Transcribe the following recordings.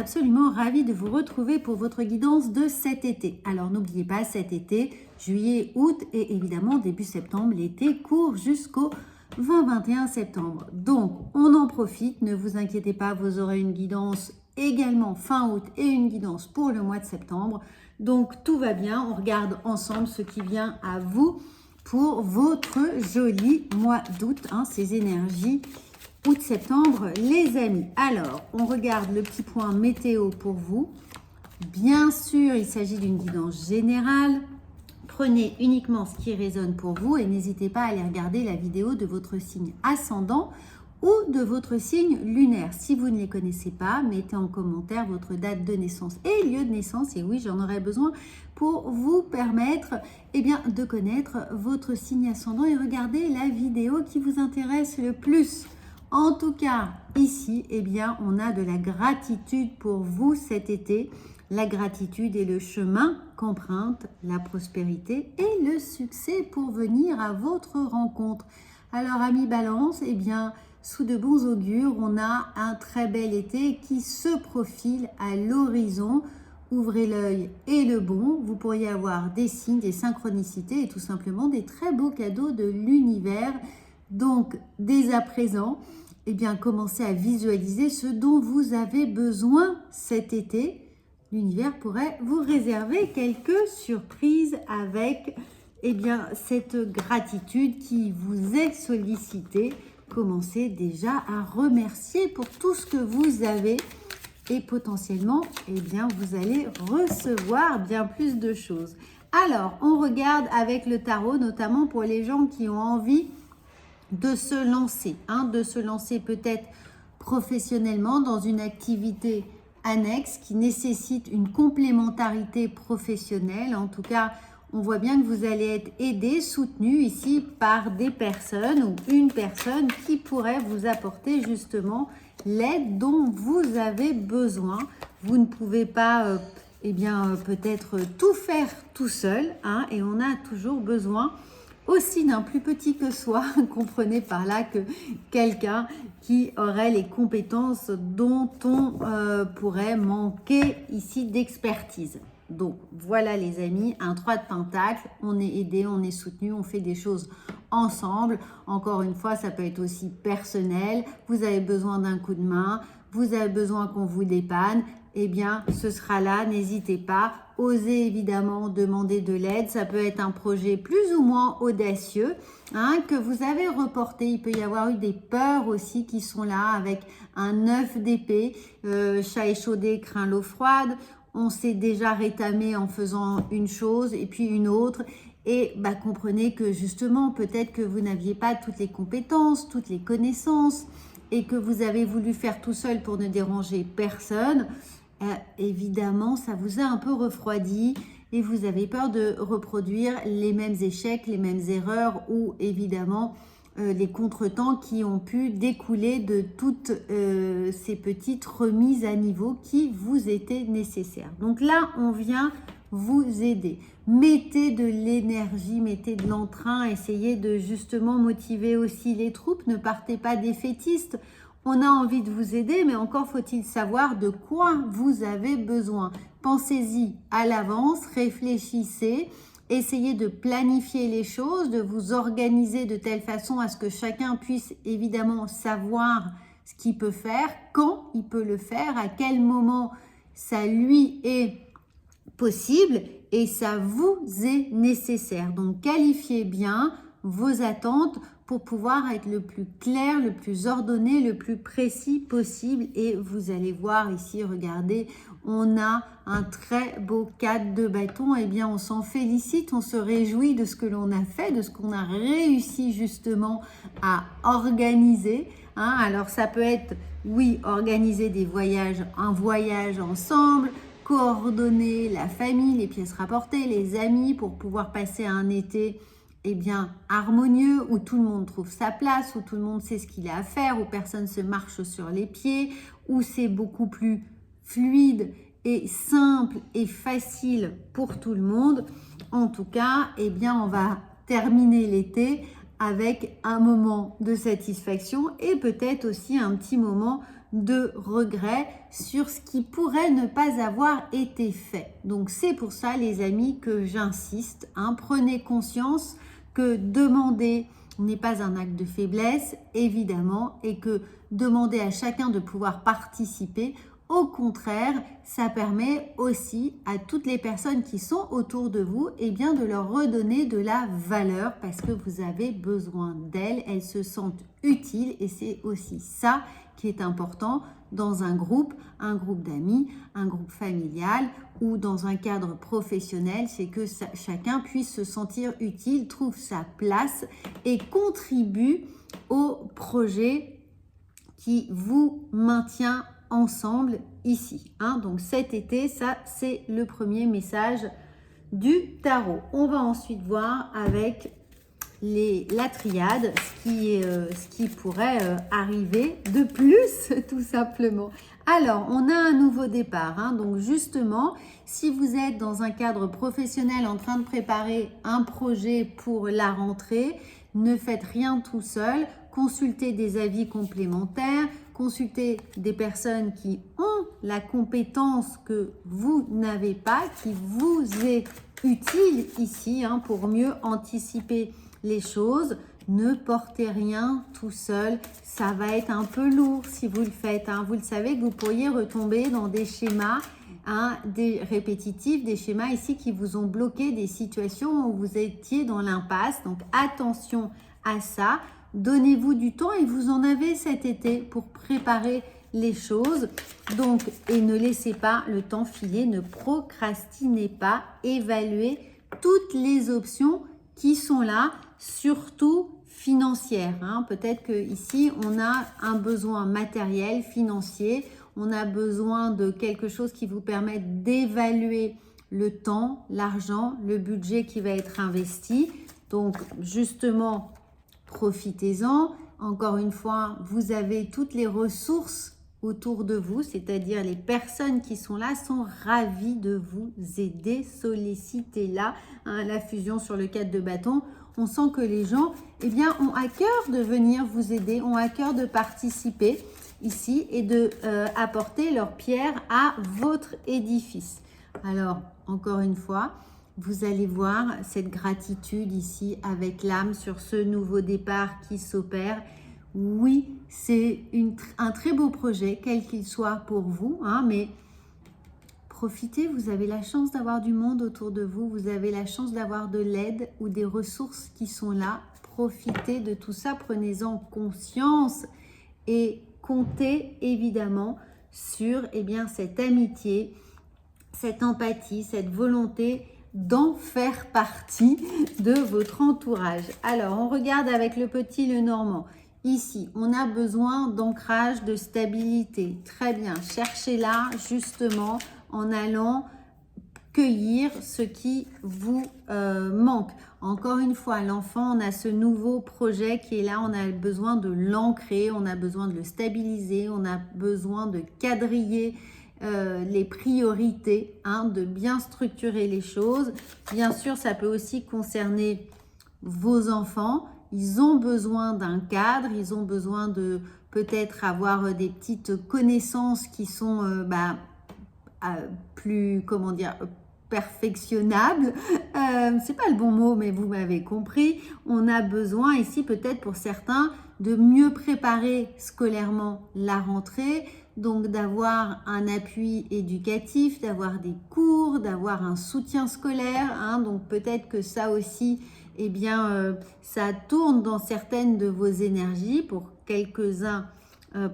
absolument ravie de vous retrouver pour votre guidance de cet été. Alors n'oubliez pas, cet été, juillet, août et évidemment début septembre, l'été court jusqu'au 20-21 septembre. Donc on en profite, ne vous inquiétez pas, vous aurez une guidance également fin août et une guidance pour le mois de septembre. Donc tout va bien, on regarde ensemble ce qui vient à vous pour votre joli mois d'août, ces énergies août-septembre, les amis. Alors, on regarde le petit point météo pour vous. Bien sûr, il s'agit d'une guidance générale. Prenez uniquement ce qui résonne pour vous et n'hésitez pas à aller regarder la vidéo de votre signe ascendant ou de votre signe lunaire. Si vous ne les connaissez pas, mettez en commentaire votre date de naissance et lieu de naissance. Et oui, j'en aurai besoin pour vous permettre de connaître votre signe ascendant et regarder la vidéo qui vous intéresse le plus. En tout cas, ici, on a de la gratitude pour vous cet été. La gratitude est le chemin qu'emprunte la prospérité et le succès pour venir à votre rencontre. Alors, amis Balance, sous de bons augures, on a un très bel été qui se profile à l'horizon. Ouvrez l'œil et le bon. Vous pourriez avoir des signes, des synchronicités et tout simplement des très beaux cadeaux de l'univers. Donc, dès à présent, commencez à visualiser ce dont vous avez besoin cet été. L'univers pourrait vous réserver quelques surprises avec cette gratitude qui vous est sollicitée. Commencez déjà à remercier pour tout ce que vous avez et potentiellement, vous allez recevoir bien plus de choses. Alors, on regarde avec le tarot, notamment pour les gens qui ont envie de se lancer, peut-être professionnellement dans une activité annexe qui nécessite une complémentarité professionnelle. En tout cas, on voit bien que vous allez être aidé, soutenu ici par des personnes ou une personne qui pourrait vous apporter justement l'aide dont vous avez besoin. Vous ne pouvez pas peut-être tout faire tout seul, et on a toujours besoin aussi d'un plus petit que soi, comprenez par là que quelqu'un qui aurait les compétences dont on pourrait manquer ici d'expertise. Donc voilà les amis, un 3 de pentacles, on est aidé, on est soutenu, on fait des choses ensemble. Encore une fois, ça peut être aussi personnel, vous avez besoin d'un coup de main, vous avez besoin qu'on vous dépanne, ce sera là, n'hésitez pas. Osez évidemment demander de l'aide, ça peut être un projet plus ou moins audacieux que vous avez reporté. Il peut y avoir eu des peurs aussi qui sont là avec un 9 d'épée, chat échaudé craint l'eau froide. On s'est déjà rétamé en faisant une chose et puis une autre. Et comprenez que justement, peut-être que vous n'aviez pas toutes les compétences, toutes les connaissances et que vous avez voulu faire tout seul pour ne déranger personne. Évidemment, ça vous a un peu refroidi et vous avez peur de reproduire les mêmes échecs, les mêmes erreurs ou évidemment les contretemps qui ont pu découler de toutes ces petites remises à niveau qui vous étaient nécessaires. Donc là, on vient vous aider. Mettez de l'énergie, mettez de l'entrain, essayez de justement motiver aussi les troupes. Ne partez pas défaitistes. On a envie de vous aider, mais encore faut-il savoir de quoi vous avez besoin. Pensez-y à l'avance, réfléchissez, essayez de planifier les choses, de vous organiser de telle façon à ce que chacun puisse évidemment savoir ce qu'il peut faire, quand il peut le faire, à quel moment ça lui est possible et ça vous est nécessaire. Donc, qualifiez bien vos attentes pour pouvoir être le plus clair, le plus ordonné, le plus précis possible. Et vous allez voir ici, regardez, on a un très beau 4 de bâton. On s'en félicite, on se réjouit de ce que l'on a fait, de ce qu'on a réussi justement à organiser. Alors, ça peut être, oui, organiser des voyages, un voyage ensemble, coordonner la famille, les pièces rapportées, les amis pour pouvoir passer un été harmonieux, où tout le monde trouve sa place, où tout le monde sait ce qu'il a à faire, où personne se marche sur les pieds, où c'est beaucoup plus fluide et simple et facile pour tout le monde. En tout cas, on va terminer l'été avec un moment de satisfaction et peut-être aussi un petit moment de regrets sur ce qui pourrait ne pas avoir été fait. Donc c'est pour ça les amis que j'insiste, hein, prenez conscience que demander n'est pas un acte de faiblesse, évidemment, et que demander à chacun de pouvoir participer, au contraire, ça permet aussi à toutes les personnes qui sont autour de vous, eh bien, de leur redonner de la valeur parce que vous avez besoin d'elles, elles se sentent utiles et c'est aussi ça qui est important dans un groupe d'amis, un groupe familial ou dans un cadre professionnel, c'est que chacun puisse se sentir utile, trouve sa place et contribue au projet qui vous maintient ensemble ici. Hein. Donc cet été, ça c'est le premier message du tarot. On va ensuite voir avec la triade ce qui pourrait arriver de plus tout simplement. Alors, on a un nouveau départ. Hein. Donc justement, si vous êtes dans un cadre professionnel en train de préparer un projet pour la rentrée, ne faites rien tout seul. Consultez des avis complémentaires, consultez des personnes qui ont la compétence que vous n'avez pas, qui vous est utile ici hein, pour mieux anticiper les choses. Ne portez rien tout seul, ça va être un peu lourd si vous le faites. Hein. Vous le savez que vous pourriez retomber dans des schémas des répétitifs, des schémas ici qui vous ont bloqué, des situations où vous étiez dans l'impasse. Donc attention à ça. Donnez-vous du temps et vous en avez cet été pour préparer les choses. Donc, et ne laissez pas le temps filer, ne procrastinez pas, évaluez toutes les options qui sont là, surtout financières. Hein. Peut-être qu'ici, on a un besoin matériel, financier, on a besoin de quelque chose qui vous permette d'évaluer le temps, l'argent, le budget qui va être investi. Donc, justement, profitez-en. Encore une fois, vous avez toutes les ressources autour de vous, c'est-à-dire les personnes qui sont là sont ravies de vous aider, sollicitez-la. Hein, la fusion sur le 4 de bâton, on sent que les gens eh bien, ont à cœur de venir vous aider, ont à cœur de participer ici et de apporter leur pierre à votre édifice. Alors, encore une fois, vous allez voir cette gratitude ici avec l'âme sur ce nouveau départ qui s'opère. Oui, c'est un très beau projet, quel qu'il soit pour vous, hein, mais profitez, vous avez la chance d'avoir du monde autour de vous, vous avez la chance d'avoir de l'aide ou des ressources qui sont là. Profitez de tout ça, prenez-en conscience et comptez évidemment sur eh bien, cette amitié, cette empathie, cette volonté d'en faire partie de votre entourage. Alors, on regarde avec le petit Lenormand. Ici, on a besoin d'ancrage, de stabilité. Très bien, cherchez-la justement en allant cueillir ce qui vous manque. Encore une fois, l'enfant, on a ce nouveau projet qui est là, on a besoin de l'ancrer, on a besoin de le stabiliser, on a besoin de quadriller les priorités, hein, de bien structurer les choses. Bien sûr, ça peut aussi concerner vos enfants. Ils ont besoin d'un cadre, ils ont besoin de peut-être avoir des petites connaissances qui sont plus, comment dire, perfectionnables. C'est pas le bon mot, mais vous m'avez compris. On a besoin ici peut-être pour certains de mieux préparer scolairement la rentrée, donc d'avoir un appui éducatif, d'avoir des cours, d'avoir un soutien scolaire. Hein, donc peut-être que ça aussi, eh bien, ça tourne dans certaines de vos énergies pour quelques-uns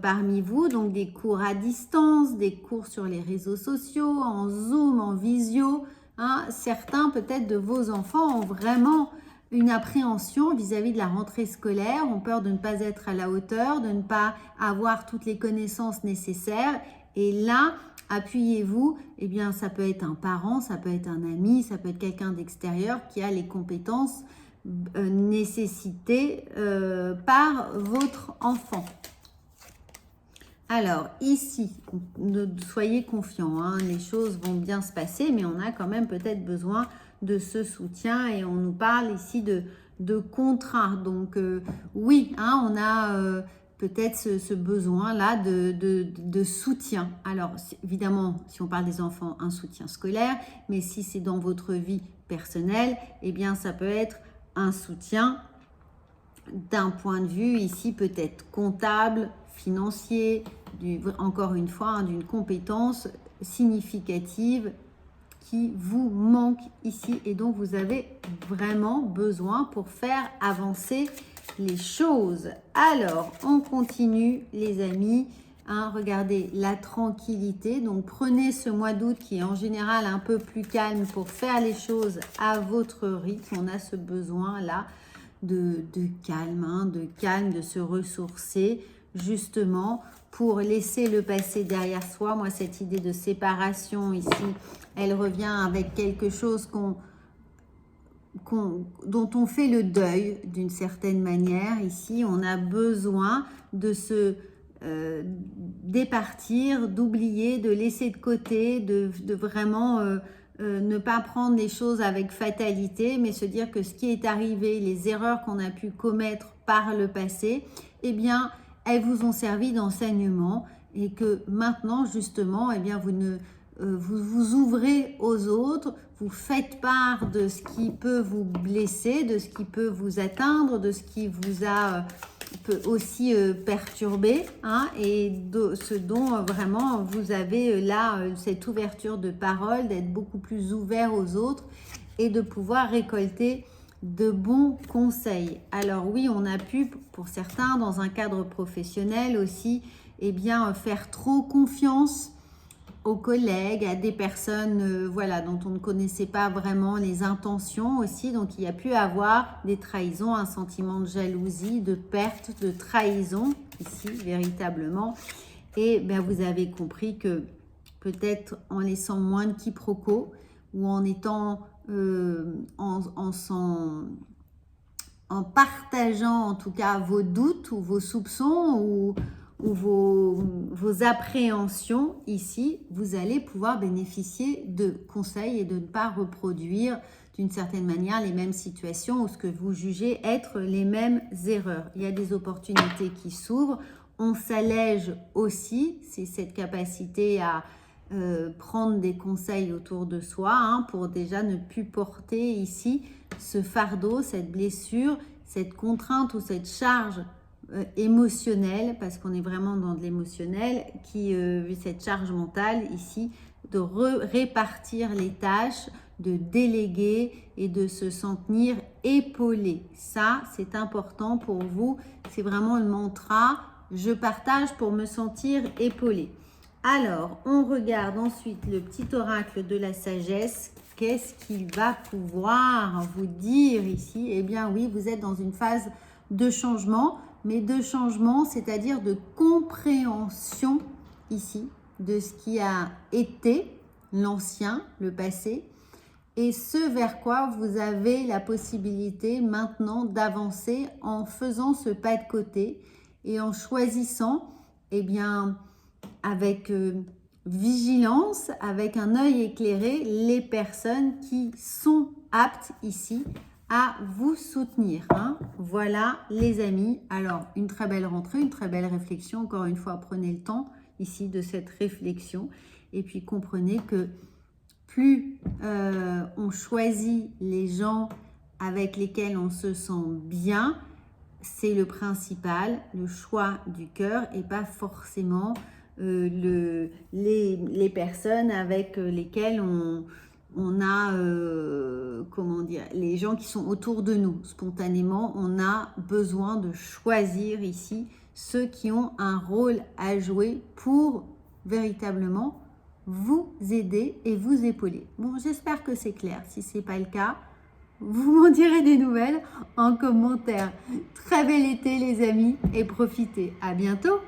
parmi vous. Donc des cours à distance, des cours sur les réseaux sociaux, en Zoom, en visio. Hein, certains peut-être de vos enfants ont vraiment une appréhension vis-à-vis de la rentrée scolaire, ont peur de ne pas être à la hauteur, de ne pas avoir toutes les connaissances nécessaires. Et là, appuyez-vous, eh bien, ça peut être un parent, ça peut être un ami, ça peut être quelqu'un d'extérieur qui a les compétences nécessitées par votre enfant. Alors, ici, soyez confiants, hein, les choses vont bien se passer, mais on a quand même peut-être besoin de ce soutien et on nous parle ici de contrat. Donc, oui, hein, on a peut-être ce besoin-là de soutien. Alors, évidemment, si on parle des enfants, un soutien scolaire, mais si c'est dans votre vie personnelle, eh bien, ça peut être un soutien d'un point de vue ici peut-être comptable, financier, encore une fois, hein, d'une compétence significative qui vous manque ici et dont vous avez vraiment besoin pour faire avancer les choses. Alors, on continue les amis. Hein, regardez, la tranquillité. Donc, prenez ce mois d'août qui est en général un peu plus calme pour faire les choses à votre rythme. On a ce besoin-là de calme, hein, de se ressourcer justement pour laisser le passé derrière soi. Moi, cette idée de séparation ici, elle revient avec quelque chose dont on fait le deuil d'une certaine manière. Ici, on a besoin de se départir, d'oublier, de laisser de côté, de vraiment ne pas prendre les choses avec fatalité, mais se dire que ce qui est arrivé, les erreurs qu'on a pu commettre par le passé, eh bien, elles vous ont servi d'enseignement et que maintenant, justement, eh bien, vous vous ouvrez aux autres, vous faites part de ce qui peut vous blesser, de ce qui peut vous atteindre, de ce qui vous a peut aussi perturber, hein, et de ce dont vraiment vous avez là cette ouverture de parole, d'être beaucoup plus ouvert aux autres et de pouvoir récolter de bons conseils. Alors oui, on a pu, pour certains, dans un cadre professionnel aussi, eh bien, faire trop confiance aux collègues, à des personnes voilà, dont on ne connaissait pas vraiment les intentions aussi. Donc, il y a pu avoir des trahisons, un sentiment de jalousie, de perte, de trahison ici, véritablement. Et ben, vous avez compris que peut-être en laissant moins de quiproquos ou en étant en partageant en tout cas vos doutes ou vos soupçons ou vos appréhensions ici, vous allez pouvoir bénéficier de conseils et de ne pas reproduire d'une certaine manière les mêmes situations ou ce que vous jugez être les mêmes erreurs. Il y a des opportunités qui s'ouvrent, on s'allège aussi, c'est cette capacité à prendre des conseils autour de soi, hein, pour déjà ne plus porter ici ce fardeau, cette blessure, cette contrainte ou cette charge émotionnelle, parce qu'on est vraiment dans de l'émotionnel, cette charge mentale ici, de répartir les tâches, de déléguer et de se sentir épaulé. Ça, c'est important pour vous. C'est vraiment le mantra, je partage pour me sentir épaulé. Alors, on regarde ensuite le petit oracle de la sagesse. Qu'est-ce qu'il va pouvoir vous dire ici? Eh bien oui, vous êtes dans une phase de changement, mais de changement, c'est-à-dire de compréhension ici de ce qui a été l'ancien, le passé, et ce vers quoi vous avez la possibilité maintenant d'avancer en faisant ce pas de côté et en choisissant, eh bien, avec vigilance, avec un œil éclairé, les personnes qui sont aptes ici à vous soutenir. Hein. Voilà les amis. Alors, une très belle rentrée, une très belle réflexion. Encore une fois, prenez le temps ici de cette réflexion et puis comprenez que plus on choisit les gens avec lesquels on se sent bien, c'est le principal, le choix du cœur et pas forcément les personnes avec lesquelles on a, comment dire, les gens qui sont autour de nous. Spontanément, on a besoin de choisir ici ceux qui ont un rôle à jouer pour véritablement vous aider et vous épauler. Bon, j'espère que c'est clair. Si ce n'est pas le cas, vous m'en direz des nouvelles en commentaire. Très bel été les amis et profitez. À bientôt.